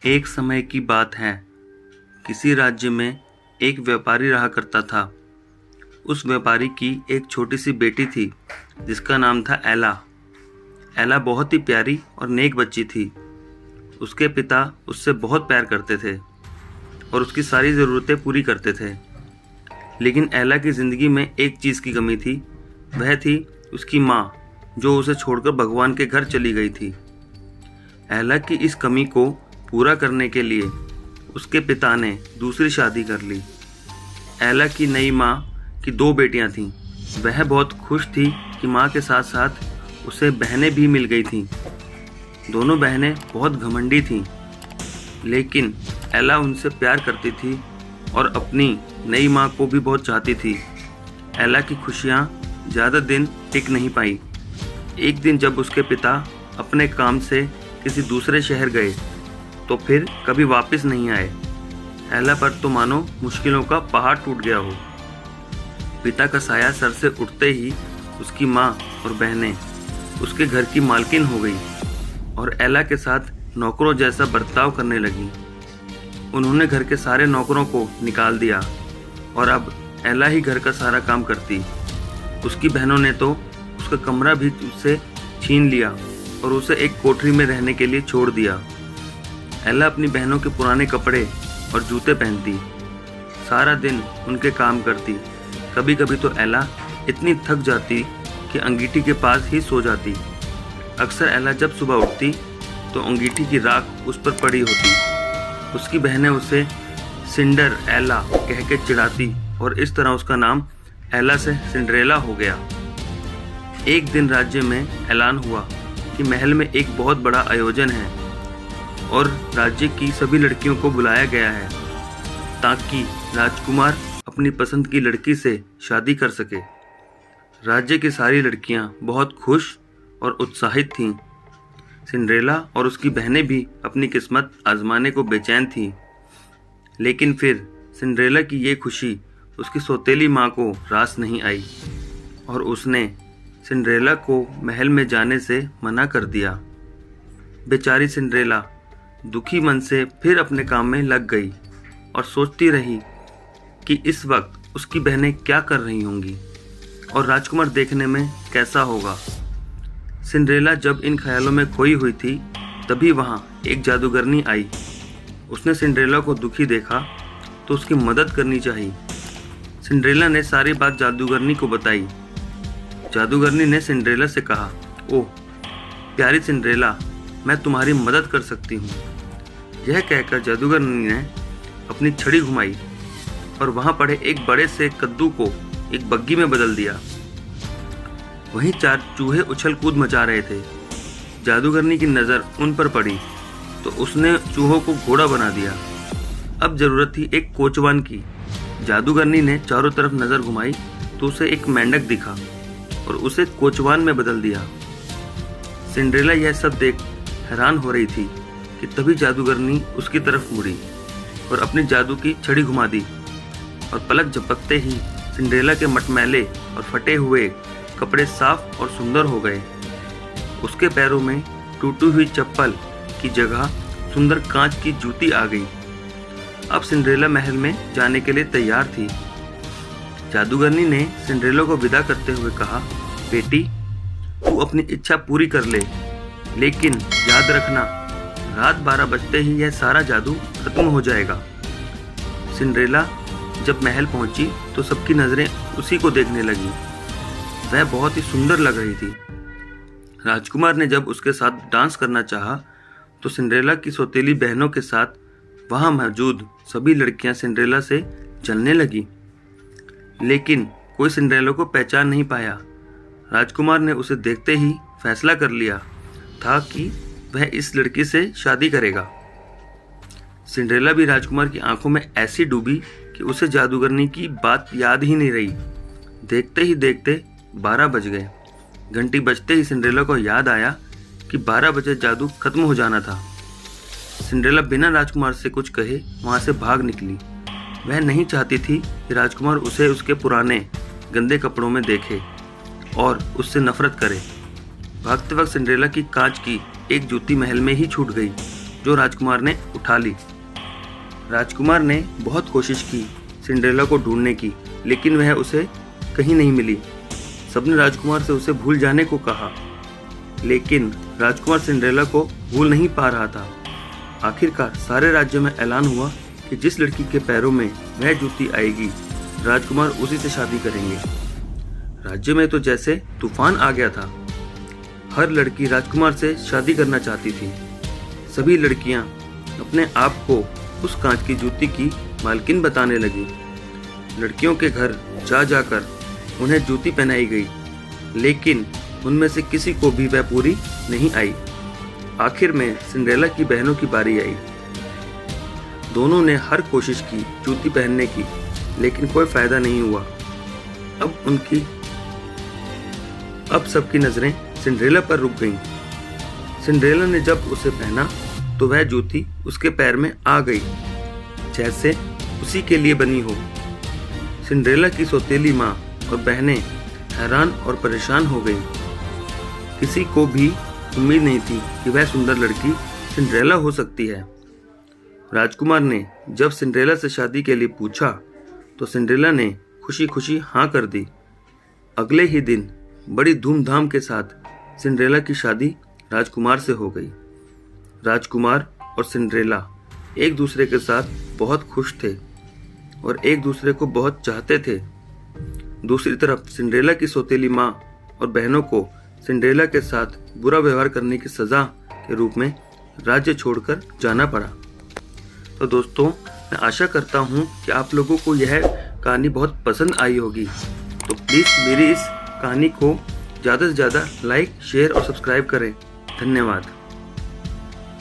एक समय की बात है। किसी राज्य में एक व्यापारी रहा करता था। उस व्यापारी की एक छोटी सी बेटी थी जिसका नाम था एला। एला बहुत ही प्यारी और नेक बच्ची थी। उसके पिता उससे बहुत प्यार करते थे और उसकी सारी ज़रूरतें पूरी करते थे। लेकिन एला की ज़िंदगी में एक चीज़ की कमी थी। वह थी उसकी माँ, जो उसे छोड़कर भगवान के घर चली गई थी। एला की इस कमी को पूरा करने के लिए उसके पिता ने दूसरी शादी कर ली। एला की नई माँ की 2 बेटियां थीं। वह बहुत खुश थी कि माँ के साथ साथ उसे बहनें भी मिल गई थीं। दोनों बहनें बहुत घमंडी थीं, लेकिन एला उनसे प्यार करती थी और अपनी नई माँ को भी बहुत चाहती थी। एला की खुशियाँ ज़्यादा दिन टिक नहीं पाई। एक दिन जब उसके पिता अपने काम से किसी दूसरे शहर गए तो फिर कभी वापस नहीं आए। एला पर तो मानो मुश्किलों का पहाड़ टूट गया हो। पिता का साया सर से उठते ही उसकी माँ और बहनें उसके घर की मालकिन हो गई और एला के साथ नौकरों जैसा बर्ताव करने लगी। उन्होंने घर के सारे नौकरों को निकाल दिया और अब एला ही घर का सारा काम करती। उसकी बहनों ने तो उसका कमरा भी उससे छीन लिया और उसे एक कोठरी में रहने के लिए छोड़ दिया। एला अपनी बहनों के पुराने कपड़े और जूते पहनती, सारा दिन उनके काम करती। कभी कभी तो एला इतनी थक जाती कि अंगीठी के पास ही सो जाती। अक्सर एला जब सुबह उठती तो अंगीठी की राख उस पर पड़ी होती। उसकी बहनें उसे सिंडर एला कह के चिढ़ाती और इस तरह उसका नाम एला से सिंड्रेला हो गया। एक दिन राज्य में ऐलान हुआ कि महल में एक बहुत बड़ा आयोजन है और राज्य की सभी लड़कियों को बुलाया गया है ताकि राजकुमार अपनी पसंद की लड़की से शादी कर सके। राज्य की सारी लड़कियां बहुत खुश और उत्साहित थीं। सिंड्रेला और उसकी बहनें भी अपनी किस्मत आजमाने को बेचैन थीं। लेकिन फिर सिंड्रेला की ये खुशी उसकी सौतेली माँ को रास नहीं आई और उसने सिंड्रेला को महल में जाने से मना कर दिया। बेचारी सिंड्रेला दुखी मन से फिर अपने काम में लग गई और सोचती रही कि इस वक्त उसकी बहनें क्या कर रही होंगी और राजकुमार देखने में कैसा होगा। सिंड्रेला जब इन ख्यालों में खोई हुई थी तभी वहाँ एक जादूगरनी आई। उसने सिंड्रेला को दुखी देखा तो उसकी मदद करनी चाहिए। सिंड्रेला ने सारी बात जादूगरनी को बताई। जादूगरनी ने सिंड्रेला से कहा, ओह प्यारी सिंड्रेला, मैं तुम्हारी मदद कर सकती हूँ। यह कहकर जादूगरनी ने अपनी छड़ी घुमाई और वहाँ पड़े एक बड़े से कद्दू को एक बग्गी में बदल दिया। वहीं 4 चूहे उछल कूद मचा रहे थे। जादूगरनी की नज़र उन पर पड़ी तो उसने चूहों को घोड़ा बना दिया। अब जरूरत थी एक कोचवान की। जादूगरनी ने चारों तरफ नज़र घुमाई तो उसे एक मेंढक दिखा और उसे कोचवान में बदल दिया। सिंड्रेला यह सब देख हैरान हो रही थी कि तभी जादूगरनी उसकी तरफ मुड़ी और अपनी जादू की छड़ी घुमा दी और पलक झपकते ही सिंड्रेला के मटमैले और फटे हुए कपड़े साफ और सुंदर हो गए। उसके पैरों में टूटी हुई चप्पल की जगह सुंदर कांच की जूती आ गई। अब सिंड्रेला महल में जाने के लिए तैयार थी। जादूगरनी ने सिंड्रेला को विदा करते हुए कहा, बेटी तू अपनी इच्छा पूरी कर ले, लेकिन याद रखना रात 12 बजते ही यह सारा जादू खत्म हो जाएगा। सिंड्रेला जब महल पहुंची तो सबकी नजरें उसी को देखने लगी। वह बहुत ही सुंदर लग रही थी। राजकुमार ने जब उसके साथ डांस करना चाहा तो सिंड्रेला की सौतेली बहनों के साथ वहां मौजूद सभी लड़कियां सिंड्रेला से जलने लगी, लेकिन कोई सिंड्रेला को पहचान नहीं पाया। राजकुमार ने उसे देखते ही फैसला कर लिया था कि वह इस लड़की से शादी करेगा। सिंड्रेला भी राजकुमार की आंखों में ऐसी डूबी कि उसे जादूगरनी की बात याद ही नहीं रही। देखते ही देखते 12 बज गए। घंटी बजते ही सिंड्रेला को याद आया कि 12 बजे जादू खत्म हो जाना था। सिंड्रेला बिना राजकुमार से कुछ कहे वहां से भाग निकली। वह नहीं चाहती थी कि राजकुमार उसे उसके पुराने गंदे कपड़ों में देखे और उससे नफरत करे। भागते वक्त सिंड्रेला की कांच की एक जूती महल में ही छूट गई जो राजकुमार ने उठा ली। राजकुमार ने बहुत कोशिश की सिंड्रेला को ढूंढने की, लेकिन वह उसे कहीं नहीं मिली। सबने राजकुमार से उसे भूल जाने को कहा, लेकिन राजकुमार सिंड्रेला को भूल नहीं पा रहा था। आखिरकार सारे राज्य में ऐलान हुआ कि जिस लड़की के पैरों में वह जूती आएगी, राजकुमार उसी से शादी करेंगे। राज्य में तो जैसे तूफान आ गया था। हर लड़की राजकुमार से शादी करना चाहती थी। सभी लड़कियां अपने आप को उस कांच की जूती की मालकिन बताने लगी। लड़कियों के घर जा जाकर उन्हें जूती पहनाई गई, लेकिन उनमें से किसी को भी वह पूरी नहीं आई। आखिर में सिंड्रेला की बहनों की बारी आई। दोनों ने हर कोशिश की जूती पहनने की, लेकिन कोई फायदा नहीं हुआ। अब सबकी नजरें सिंड्रेला पर रुक गईं। सिंड्रेला ने जब उसे पहना तो वह जूती उसके पैर में आ गई, जैसे उसी के लिए बनी हो। सिंड्रेला की सौतेली माँ और बहनें हैरान और परेशान हो गईं। किसी को भी उम्मीद नहीं थी कि वह सुंदर लड़की सिंड्रेला हो सकती है। राजकुमार ने जब सिंड्रेला से शादी के लिए पूछा तो सिंड्रेला ने खुशी खुशी हाँ कर दी। अगले ही दिन बड़ी धूमधाम के साथ सिंड्रेला की शादी राजकुमार से हो गई। राजकुमार और सिंड्रेला एक दूसरे के साथ बहुत खुश थे और एक दूसरे को बहुत चाहते थे। दूसरी तरफ सिंड्रेला की सौतेली माँ और बहनों को सिंड्रेला के साथ बुरा व्यवहार करने की सजा के रूप में राज्य छोड़कर जाना पड़ा। तो दोस्तों, मैं आशा करता हूँ कि आप लोगों को यह कहानी बहुत पसंद आई होगी। तो प्लीज़ मेरी इस कहानी को ज़्यादा से ज़्यादा लाइक, शेयर और सब्सक्राइब करें। धन्यवाद।